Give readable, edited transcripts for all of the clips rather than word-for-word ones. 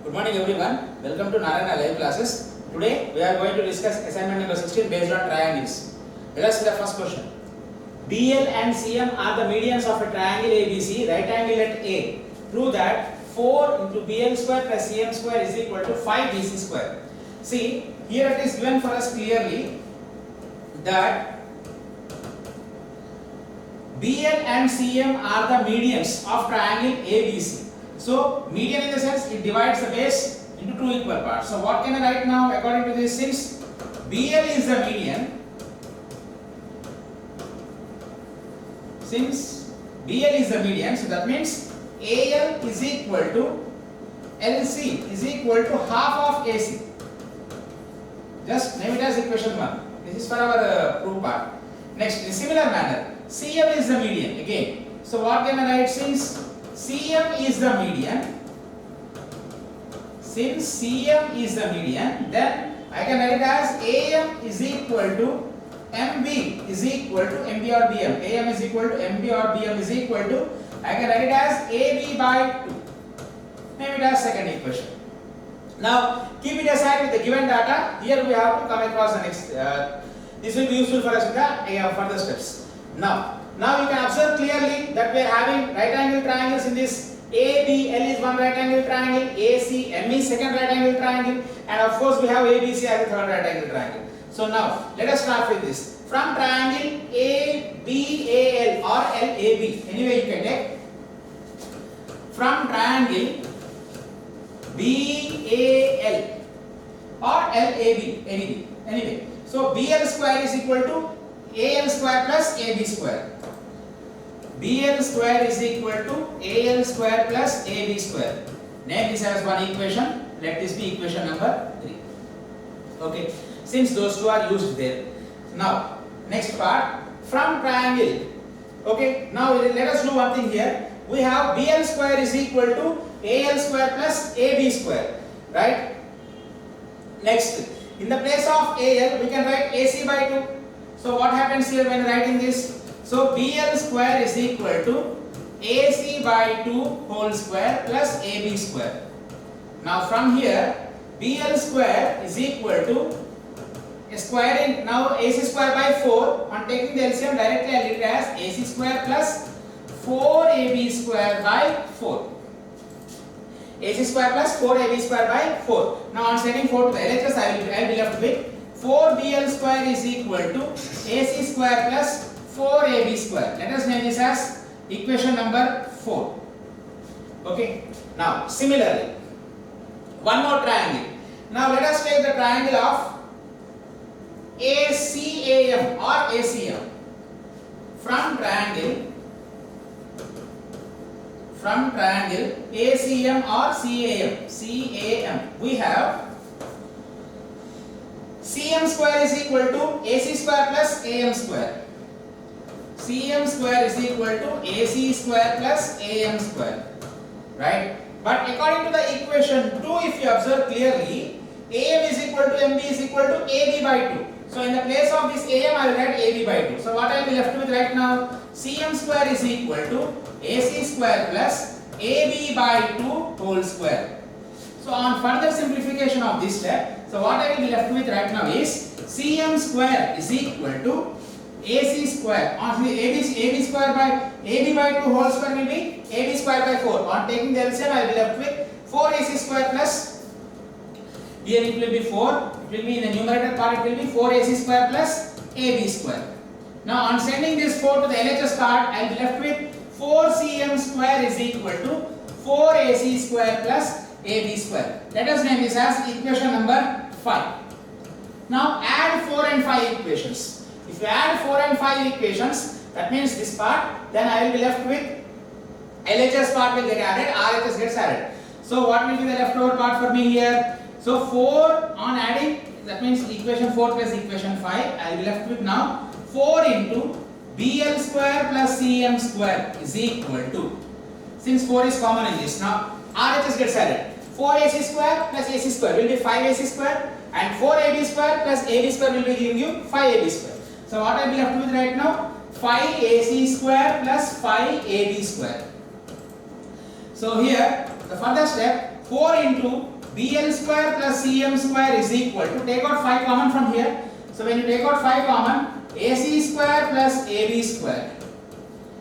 Good morning everyone. Welcome to Narayana live classes. Today we are going to discuss assignment number 16 based on triangles. Let us see the first question. BL and CM are the medians of a triangle ABC, right angle at A. Prove that 4 into BL square plus CM square is equal to 5 BC square. See, here it is given for us clearly that BL and CM are the medians of triangle ABC. So, median in the sense it divides the base into two equal parts. So, what can I write now according to this? Since BL is the median, so that means AL is equal to LC is equal to half of AC. Just name it as equation 1. This is for our proof part. Next, in similar manner, CM is the median again. So, what can I write? Since CM is the median, then I can write it as AM is equal to MB is equal to MB or BM. AM is equal to MB or BM is equal to, I can write it as AB by 2. Name it as second equation. Now, keep it aside with the given data. Here we have to come across the next. This will be useful for us in the further steps. Now you can observe clearly that we are having right angle triangles in this. ABL is one right angle triangle, ACM is second right angle triangle, and of course we have ABC as a third right angle triangle. So now let us start with this. From triangle ABAL or LAB, anyway you can take. From triangle BAL or LAB, anyway. So BL square is equal to AL square plus AB square. BL square is equal to AL square plus AB square. Name this as one equation. Let this be equation number 3. Okay. Since those two are used there. Now, next part. From triangle. Okay. Now let us do one thing here. We have BL square is equal to AL square plus AB square. Right? Next. In the place of AL, we can write AC by 2. So what happens here when writing this? So BL square is equal to AC by 2 whole square plus AB square. Now from here, BL square is equal to squaring now AC square by 4. On taking the LCM directly I will write it as AC square plus 4AB square by 4. AC square plus 4AB square by 4. Now on sending 4 to the LHS, I will be left with 4BL square is equal to AC square plus 4AB square. Let us name this as equation number 4. Okay. Now similarly, one more triangle. Now let us take the triangle of ACAM or ACM. From triangle ACM or CAM, we have CM square is equal to AC square plus AM square. CM square is equal to AC square plus AM square. Right? But according to the equation 2, if you observe clearly, AM is equal to MB is equal to AB by 2. So in the place of this AM, I will write AB by 2. So what I will be left with right now? CM square is equal to AC square plus AB by 2 whole square. So on further simplification of this step, so what I will be left with right now is CM square is equal to AC square. On the AB square by AB by 2 whole square will be AB square by 4. On taking the LCM, I will be left with 4AC square plus, here it will be 4. It will be in the numerator part, it will be 4AC square plus AB square. Now on sending this 4 to the LHS part, I will be left with 4CM square is equal to 4AC square plus AB square. Let us name this as equation number 5. Now add 4 and 5 equations. If you add 4 and 5 equations, that means this part, then I will be left with LHS part will get added, RHS gets added. So what will be the leftover part for me here? So 4 on adding, that means equation 4 plus equation 5, I will be left with now 4 into BL square plus CM square is equal to, since 4 is common in this, now RHS gets added. 4AC square plus AC square will be 5AC square, and 4AB square plus AB square will be giving you 5AB square. So what I will be left with right now? 5AC square plus 5AB square. So here the further step, 4 into BL square plus CM square is equal to, take out 5 common from here. So when you take out 5 common, AC square plus AB square.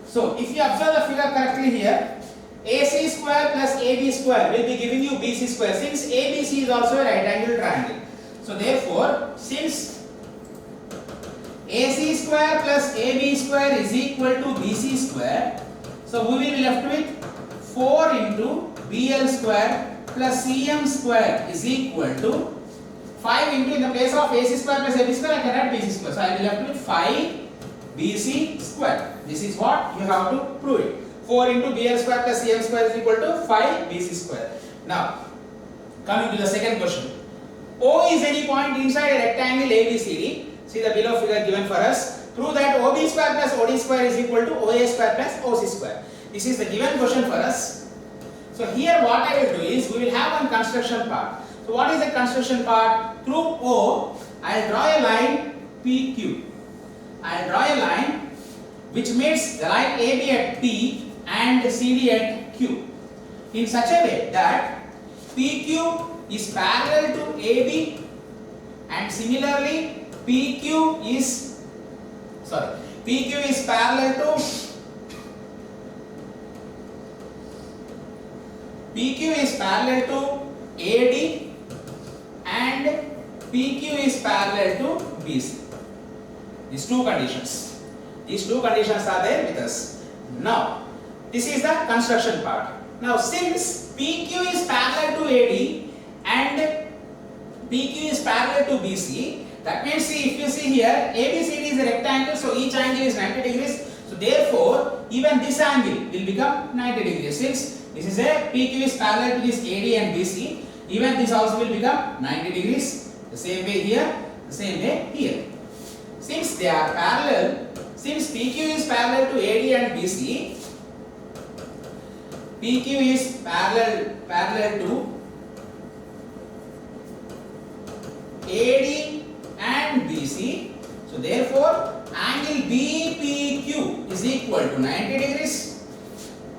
So if you observe the figure correctly here, AC square plus AB square will be giving you BC square, since ABC is also a right angle triangle. So therefore, since AC square plus AB square is equal to BC square, so we will be left with 4 into BL square plus CM square is equal to 5 into, in the place of AC square plus AB square I can write BC square. So I will be left with 5 BC square. This is what you have to prove it. 4 into BL square plus CM square is equal to 5 BC square. Now coming to the second question. O is any point inside a rectangle ABCD. See the below figure given for us. Prove that OB square plus OD square is equal to OA square plus OC square. This is the given question for us. So here what I will do is, we will have one construction part. So what is the construction part? Through O, I will draw a line PQ. I will draw a line which meets the line AB at P and CD at Q in such a way that PQ is parallel to AB, and similarly PQ is parallel to AD, and PQ is parallel to BC. These two conditions are there with us. Now this is the construction part. Now since PQ is parallel to AD and PQ is parallel to BC, that means, see, if you see here, ABCD is a rectangle, so each angle is 90 degrees. So therefore, even this angle will become 90 degrees. Since this is a PQ is parallel to this AD and BC, even this also will become 90 degrees. The same way here, the same way here. Since they are parallel, since PQ is parallel to AD and BC, PQ is parallel to AD and BC. So therefore, angle BPQ is equal to 90 degrees,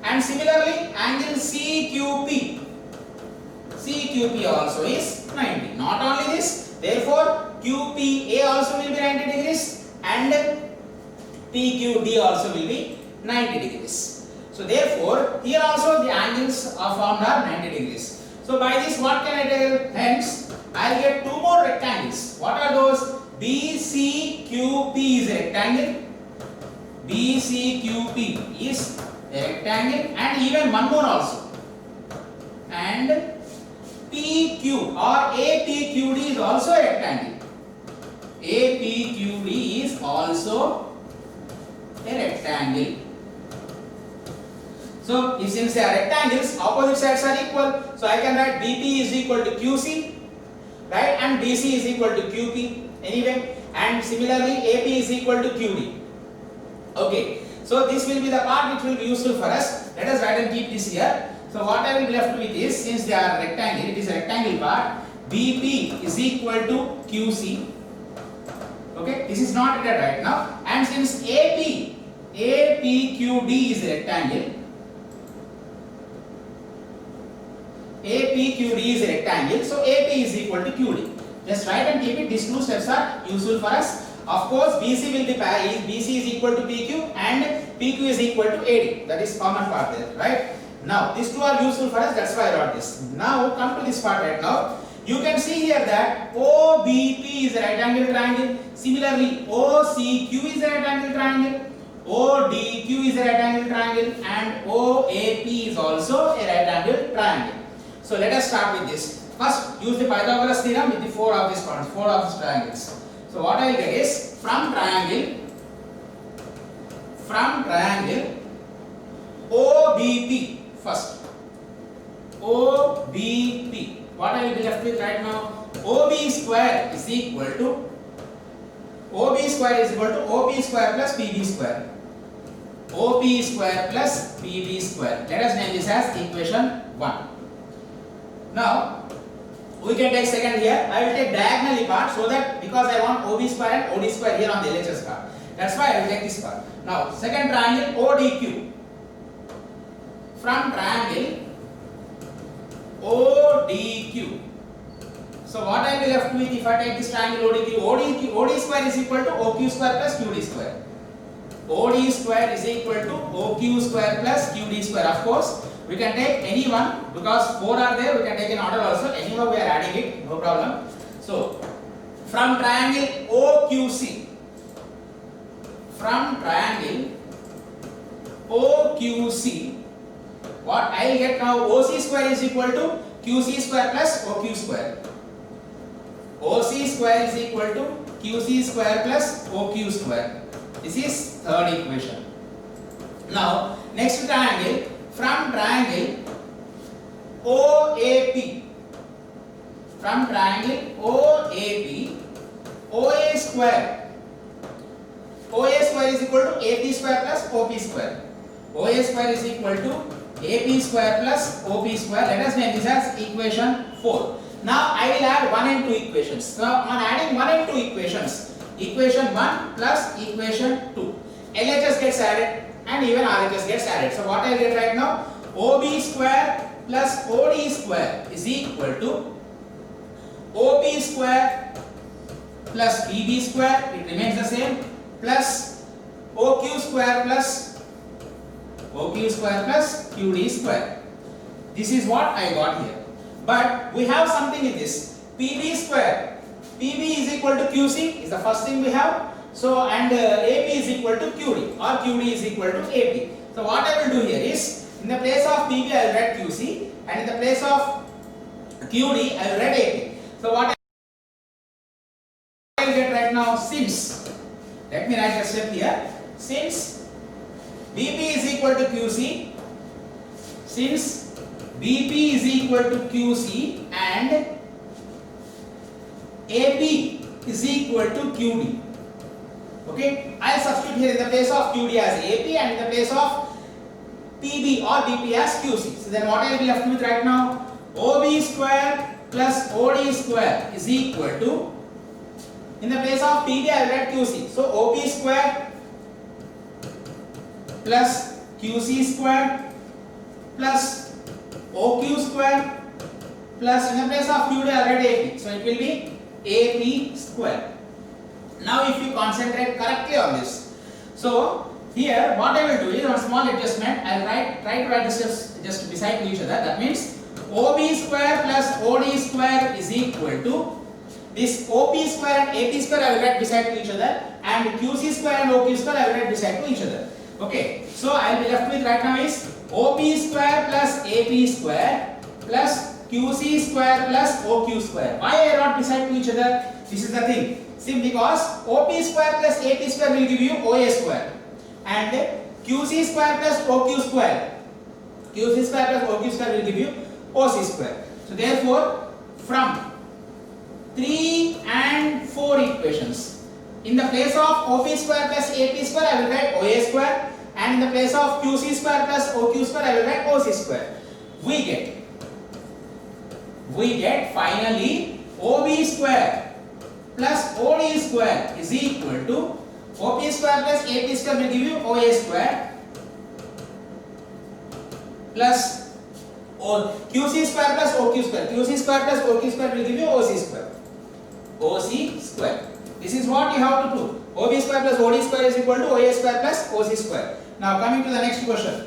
and similarly angle CQP also is 90. Not only this, therefore QPA also will be 90 degrees and PQD also will be 90 degrees. So therefore, here also the angles are formed are 90 degrees. So by this, what can I tell? Hence, I will get two more rectangles. What are those? BCQP is a rectangle. BCQP is a rectangle, and even one more also. And PQ or APQD is also a rectangle. APQD is also a rectangle. So since they are rectangles, opposite sides are equal. So I can write BP is equal to QC, right, and BC is equal to QP anyway, and similarly AP is equal to QD. Okay, so this will be the part which will be useful for us. Let us write and keep this here. So what I will be left with is, since they are rectangle, it is a rectangle part, BP is equal to QC. Okay, this is not written right now. And since APQD is a rectangle, APQD is a rectangle, so AP is equal to QD. Just write and keep it. These two steps are useful for us. Of course, BC will be BC is equal to PQ and PQ is equal to AD. That is common part there, right? Now these two are useful for us. That's why I wrote this. Now come to this part right now. You can see here that OBP is a right angle triangle. Similarly, OCQ is a right angle triangle. ODQ is a right angle triangle, and OAP is also a right angle triangle. So let us start with this. First, use the Pythagoras theorem with the four of these triangles. So what I will get is, from triangle OBP first. OBP. What I will be left with right now? OB square is equal to OP square plus PB square. OP square plus PB square. Let us name this as equation 1. Now we can take second here. I will take diagonally part, so that because I want OB square and OD square here on the LHS part. That's why I will take this part. Now second triangle ODQ. From triangle ODQ ODQ. So what I will be left with if I take this triangle ODQ? OD square is equal to OQ square plus QD square. OD square is equal to OQ square plus QD square. Of course, we can take any one because 4 are there. We can take an order also. Anyhow, we are adding it, no problem. So from triangle OQC, what I will get now? OC square is equal to QC square plus OQ square. OC square is equal to QC square plus OQ square. This is third equation. Now next triangle, from triangle OAP, OA square is equal to AP square plus OP square. OA square is equal to AP square plus OP square. Let us name this as equation 4. Now I will add 1 and 2 equations. Now on adding 1 and 2 equations, equation 1 plus equation 2, LHS gets added and even RHS gets added. So what I will get right now? OB square plus OD square is equal to OP square plus PB square, it remains the same, plus OQ square plus QD square. This is what I got here. But we have something in this. PB square. PB is equal to QC is the first thing we have. So and AP is equal to QD or QD is equal to AP. So what I will do here is, in the place of PB I will write QC and in the place of QD I will write AP. So what I will get right now, since, let me write a step here, since BP is equal to QC, and AB is equal to QD. Okay, I will substitute here in the place of QD as AP and in the place of PB or BP as QC. So then what I will be left with right now? OB square plus OD square is equal to, in the place of PB I will write QC. So OP square plus QC square plus OQ square plus, in the place of QD I will write AP. So it will be AP square. Now if you concentrate correctly on this, so here what I will do is one small adjustment. I will try to write this just beside each other. That means OB square plus OD square is equal to this OP square and AP square I will write beside each other, and QC square and OQ square I will write beside each other. Okay, so I will be left with right now is OP square plus AP square plus QC square plus OQ square. Why I wrote beside each other? This is the thing. See, because OP square plus AP square will give you OA square and QC square plus OQ square will give you OC square. So therefore from 3 and 4 equations, in the place of OP square plus AP square I will write OA square, and in the place of QC square plus OQ square I will write OC square. We get finally OB square plus OD square is equal to OP square plus AP square will give you OA square plus QC square plus OQ square. QC square plus OQ square will give you OC square. This is what you have to prove. OB square plus OD square is equal to OA square plus OC square. Now coming to the next question.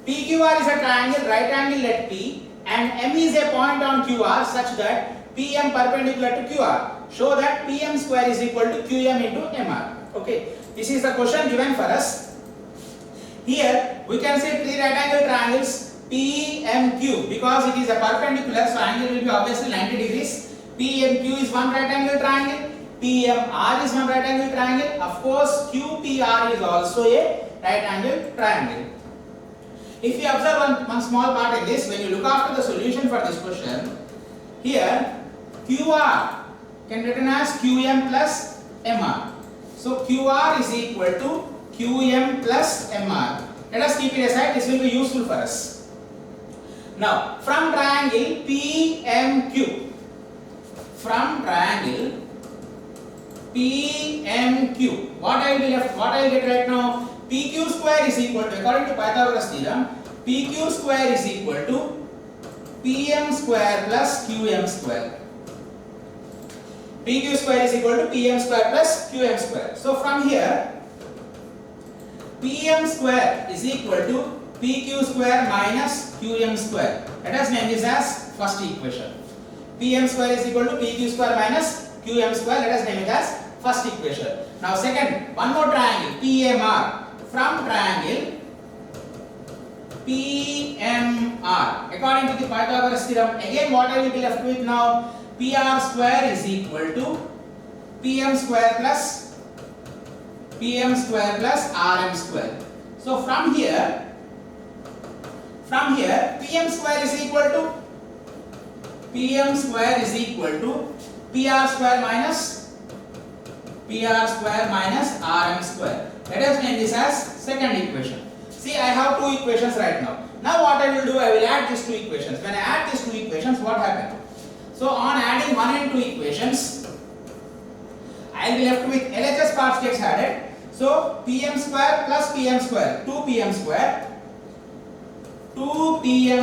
PQR is a triangle, right angle at P, and M is a point on QR such that PM perpendicular to QR. Show that PM square is equal to QM into MR. Okay, this is the question given for us. Here we can say 3 right angle triangles PMQ, because it is a perpendicular, so angle will be obviously 90 degrees. PMQ is one right angle triangle, PMR is one right angle triangle. Of course, QPR is also a right angle triangle. If you observe one small part in this, when you look after the solution for this question, here QR can be written as QM plus MR. So QR is equal to QM plus MR. Let us keep it aside, this will be useful for us. Now, from triangle PMQ, what I will get right now? PQ square is equal to, according to Pythagoras theorem, PQ square is equal to Pm square plus Qm square. PQ square is equal to Pm square plus Qm square. So from here, Pm square is equal to PQ square minus Qm square. Let us name this as first equation. Pm square is equal to PQ square minus Qm square. Let us name it as first equation. Now second, one more triangle, PMR. From triangle PMR, according to the Pythagoras theorem, again what I will be left with now? PR square is equal to PM square plus RM square. So from here PM square is equal to PR square minus RM square. Let us name this as second equation. See, I have two equations right now. Now what I will do, I will add these two equations. When I add these two equations, what happens? So on adding 1 and 2 equations, I will be left with LHS parts gets added. So PM square plus PM square, 2PM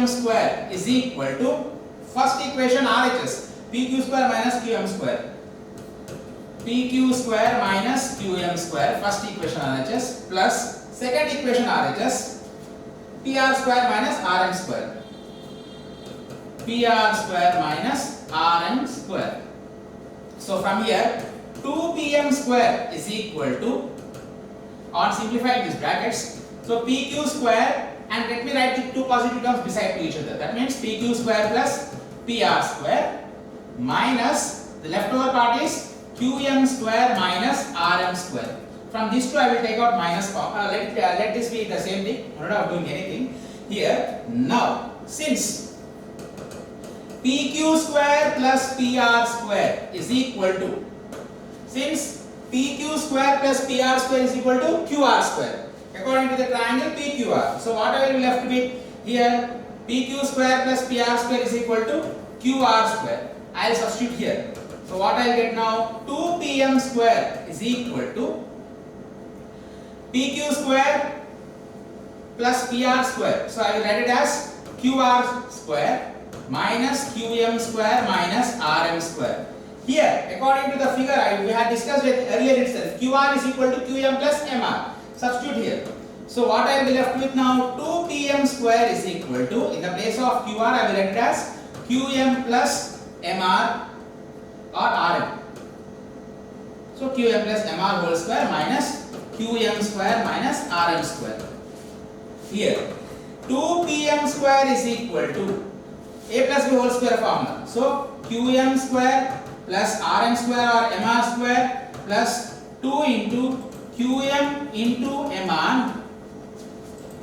square is equal to first equation RHS, PQ square minus QM square. PQ square minus QM square, first equation RHS, plus second equation RHS, PR square minus RM square. PR square minus RM square. So from here, 2PM square is equal to, on simplifying these brackets, so PQ square, and let me write the two positive terms beside to each other. That means PQ square plus PR square minus the leftover part is QM square minus RM square. From these two I will take out minus. Let this be the same thing. I'm not doing anything here. Now since PQ square plus PR square is equal to, since PQ square plus PR square is equal to QR square according to the triangle PQR. So what I will be left with here, PQ square plus PR square is equal to QR square. I will substitute here. So what I will get now, 2PM square is equal to PQ square plus PR square. So I will write it as QR square minus QM square minus RM square. Here, according to the figure we had discussed it earlier itself, QR is equal to QM plus MR. Substitute here. So what I will be left with now, 2PM square is equal to, in the place of QR I will write it as QM plus MR or RM. So QM plus MR whole square minus QM square minus RM square. Here 2PM square is equal to A plus B whole square formula. So QM square plus RM square or MR square plus 2 into QM into MR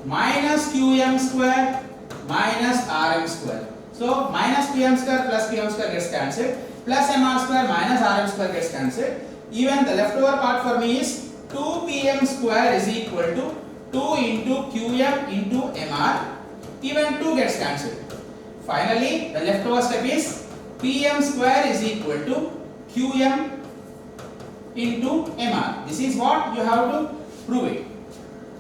minus QM square minus RM square. So minus PM square plus PM square gets cancelled, plus MR square minus RM square gets cancelled. Even the leftover part for me is 2PM square is equal to 2 into QM into MR. Even 2 gets cancelled. Finally, the leftover step is PM square is equal to QM into MR. This is what you have to prove it.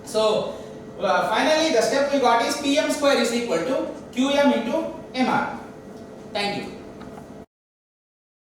So finally the step we got is PM square is equal to QM into MR. Thank you.